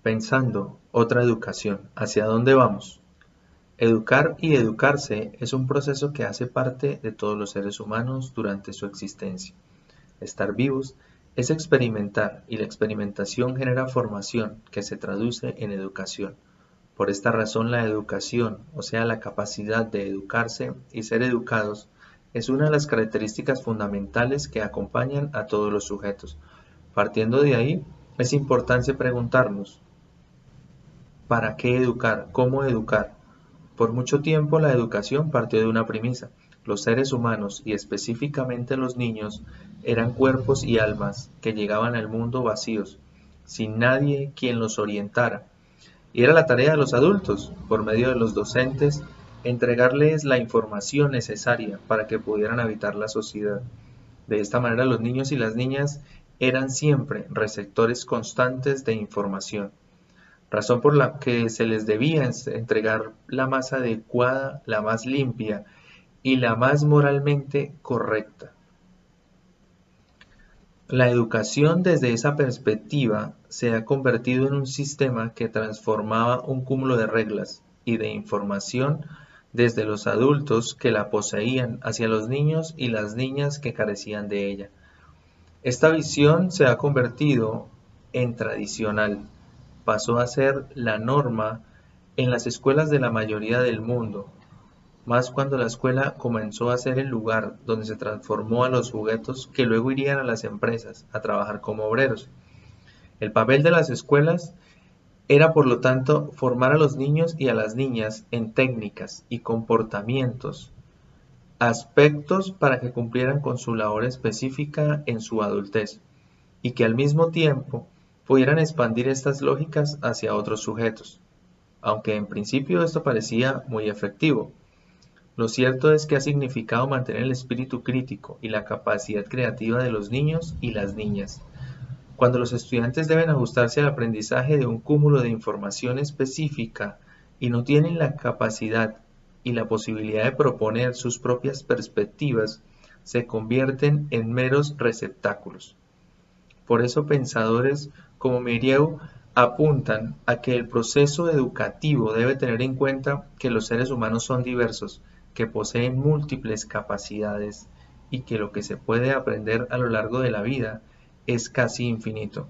Pensando, otra educación. ¿Hacia dónde vamos? Educar y educarse es un proceso que hace parte de todos los seres humanos durante su existencia. Estar vivos es experimentar y la experimentación genera formación que se traduce en educación. Por esta razón la educación, o sea la capacidad de educarse y ser educados, es una de las características fundamentales que acompañan a todos los sujetos. Partiendo de ahí, es importante preguntarnos, ¿para qué educar? ¿Cómo educar? Por mucho tiempo la educación partió de una premisa: los seres humanos, y específicamente los niños, eran cuerpos y almas que llegaban al mundo vacíos, sin nadie quien los orientara. Y era la tarea de los adultos, por medio de los docentes, entregarles la información necesaria para que pudieran habitar la sociedad. De esta manera los niños y las niñas eran siempre receptores constantes de información, razón por la que se les debía entregar la más adecuada, la más limpia y la más moralmente correcta. La educación desde esa perspectiva se ha convertido en un sistema que transformaba un cúmulo de reglas y de información desde los adultos que la poseían hacia los niños y las niñas que carecían de ella. Esta visión se ha convertido en tradicional, pasó a ser la norma en las escuelas de la mayoría del mundo, más cuando la escuela comenzó a ser el lugar donde se transformó a los sujetos que luego irían a las empresas a trabajar como obreros. El papel de las escuelas era, por lo tanto, formar a los niños y a las niñas en técnicas y comportamientos, aspectos para que cumplieran con su labor específica en su adultez, y que al mismo tiempo pudieran expandir estas lógicas hacia otros sujetos. Aunque en principio esto parecía muy efectivo, lo cierto es que ha significado mantener el espíritu crítico y la capacidad creativa de los niños y las niñas. Cuando los estudiantes deben ajustarse al aprendizaje de un cúmulo de información específica y no tienen la capacidad y la posibilidad de proponer sus propias perspectivas, se convierten en meros receptáculos. Por eso pensadores como Mirieu apuntan a que el proceso educativo debe tener en cuenta que los seres humanos son diversos, que poseen múltiples capacidades y que lo que se puede aprender a lo largo de la vida es casi infinito.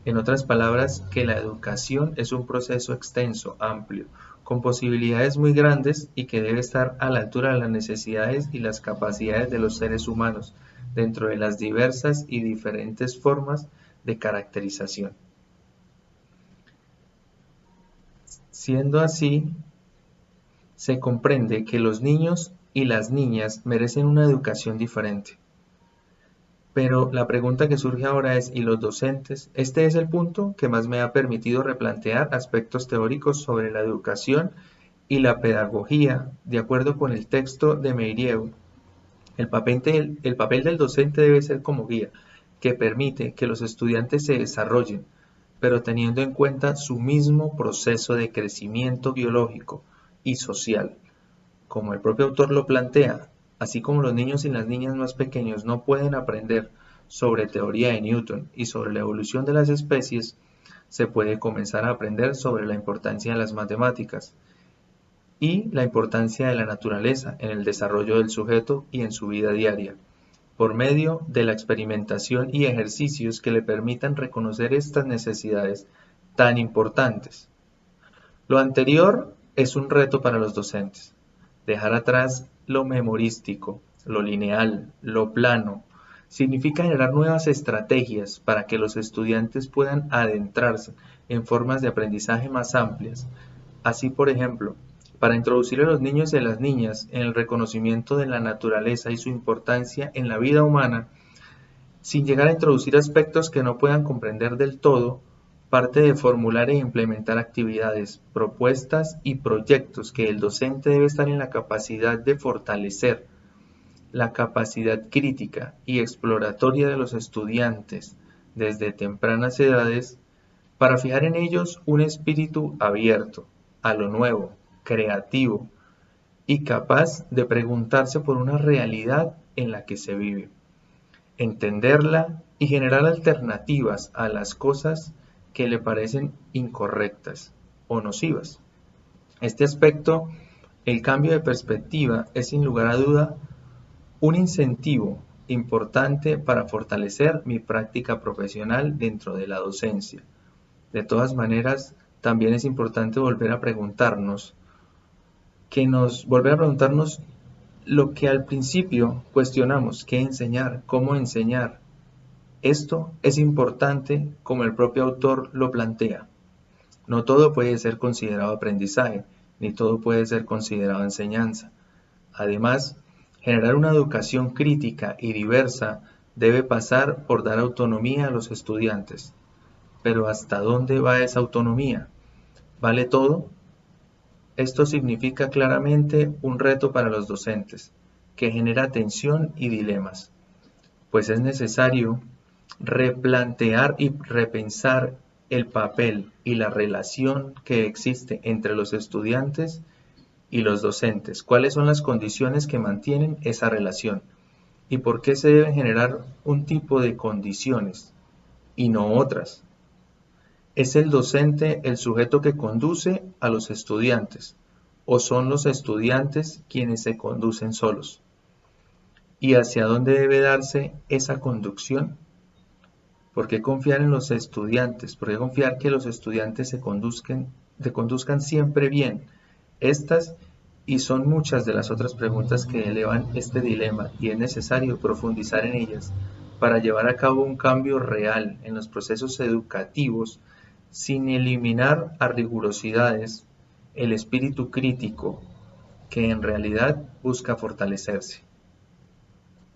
En otras palabras, que la educación es un proceso extenso, amplio, con posibilidades muy grandes y que debe estar a la altura de las necesidades y las capacidades de los seres humanos, dentro de las diversas y diferentes formas de caracterización. Siendo así, se comprende que los niños y las niñas merecen una educación diferente. Pero la pregunta que surge ahora es, ¿y los docentes? Este es el punto que más me ha permitido replantear aspectos teóricos sobre la educación y la pedagogía, de acuerdo con el texto de Meyrieu. El papel del docente debe ser como guía, que permite que los estudiantes se desarrollen, pero teniendo en cuenta su mismo proceso de crecimiento biológico y social. Como el propio autor lo plantea, así como los niños y las niñas más pequeños no pueden aprender sobre teoría de Newton y sobre la evolución de las especies, se puede comenzar a aprender sobre la importancia de las matemáticas y la importancia de la naturaleza en el desarrollo del sujeto y en su vida diaria, por medio de la experimentación y ejercicios que le permitan reconocer estas necesidades tan importantes. Lo anterior es un reto para los docentes: dejar atrás lo memorístico, lo lineal, lo plano. Significa generar nuevas estrategias para que los estudiantes puedan adentrarse en formas de aprendizaje más amplias. Así, por ejemplo, para introducir a los niños y a las niñas en el reconocimiento de la naturaleza y su importancia en la vida humana, sin llegar a introducir aspectos que no puedan comprender del todo, parte de formular e implementar actividades, propuestas y proyectos que el docente debe estar en la capacidad de fortalecer la capacidad crítica y exploratoria de los estudiantes desde tempranas edades, para fijar en ellos un espíritu abierto a lo nuevo, creativo y capaz de preguntarse por una realidad en la que se vive, entenderla y generar alternativas a las cosas que le parecen incorrectas o nocivas. Este aspecto, el cambio de perspectiva, es sin lugar a duda un incentivo importante para fortalecer mi práctica profesional dentro de la docencia. De todas maneras, también es importante volver a preguntarnos lo que al principio cuestionamos: ¿qué enseñar? ¿Cómo enseñar? Esto es importante, como el propio autor lo plantea. No todo puede ser considerado aprendizaje, ni todo puede ser considerado enseñanza. Además, generar una educación crítica y diversa debe pasar por dar autonomía a los estudiantes. Pero ¿hasta dónde va esa autonomía? ¿Vale todo? Esto significa claramente un reto para los docentes, que genera tensión y dilemas, pues es necesario replantear y repensar el papel y la relación que existe entre los estudiantes y los docentes. ¿Cuáles son las condiciones que mantienen esa relación? ¿Y por qué se deben generar un tipo de condiciones y no otras? ¿Es el docente el sujeto que conduce a los estudiantes o son los estudiantes quienes se conducen solos? ¿Y hacia dónde debe darse esa conducción? ¿Por qué confiar en los estudiantes? ¿Por qué confiar que los estudiantes se conduzcan siempre bien? Estas y son muchas de las otras preguntas que elevan este dilema, y es necesario profundizar en ellas para llevar a cabo un cambio real en los procesos educativos sin eliminar a rigurosidades el espíritu crítico que en realidad busca fortalecerse.